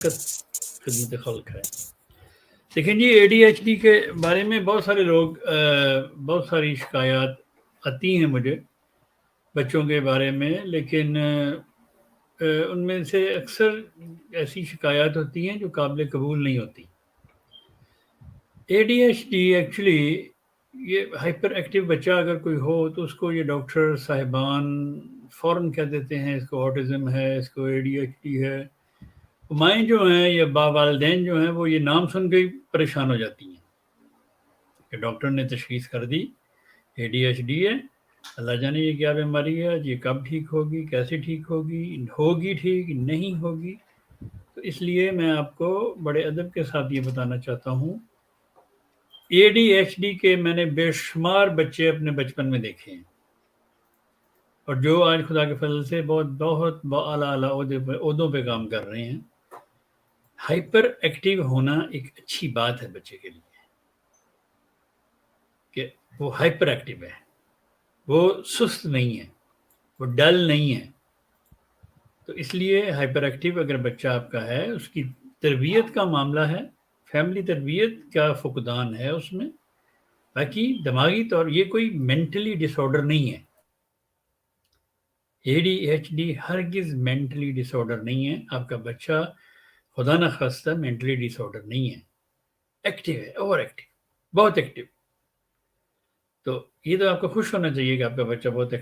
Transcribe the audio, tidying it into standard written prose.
خدمت خلق ہے۔ دیکھیں جی، اے ڈی ایچ ڈی کے بارے میں بہت سارے لوگ بہت ساری شکایات آتی ہیں مجھے بچوں کے بارے میں، لیکن ان میں سے اکثر ایسی شکایات ہوتی ہیں جو قابل قبول نہیں ہوتی۔ اے ڈی ایچ ڈی ایکچولی یہ ہائپر ایکٹیو بچہ اگر کوئی ہو تو اس کو یہ ڈاکٹر صاحبان فوراً کہہ دیتے ہیں اس کو آٹزم ہے، اس کو اے ڈی ایچ ڈی ہے۔ مائیں جو ہیں یا والدین جو ہیں وہ یہ نام سن کے ہی پریشان ہو جاتی ہیں کہ ڈاکٹر نے تشخیص کر دی اے ڈی ایچ ڈی ہے، اللہ جانے یہ کیا بیماری ہے، یہ کب ٹھیک ہوگی، کیسے ٹھیک ہوگی ٹھیک نہیں ہوگی۔ تو اس لیے میں آپ کو بڑے ادب کے ساتھ یہ بتانا چاہتا ہوں، اے ڈی ایچ ڈی کے میں نے بے شمار بچے اپنے بچپن میں دیکھے ہیں، اور جو آج خدا کے فضل سے بہت اعلیٰ عہدوں پہ کام کر رہے ہیں۔ ہائپر ایکٹیو ہونا ایک اچھی بات ہے بچے کے لیے کہ وہ ہائپر ایکٹیو ہے، وہ سست نہیں ہے، وہ ڈل نہیں ہے۔ تو اس لیے ہائپر ایکٹیو اگر بچہ آپ کا ہے، اس کی تربیت کا معاملہ ہے، فیملی تربیت کا فقدان ہے اس میں، باقی دماغی طور یہ کوئی مینٹلی ڈس آرڈر نہیں ہے۔ اے ڈی ایچ ڈی ہرگز مینٹلی ڈس آرڈر نہیں ہے۔ آپ کا بچہ خدا نخواستہ مینٹلی ڈس آرڈر نہیں ہے، ایکٹیو ہے، اوور ایکٹیو، بہت ایکٹیو۔ تو یہ تو آپ کو خوش ہونا چاہیے کہ آپ کا بچہ بہت ایکٹیو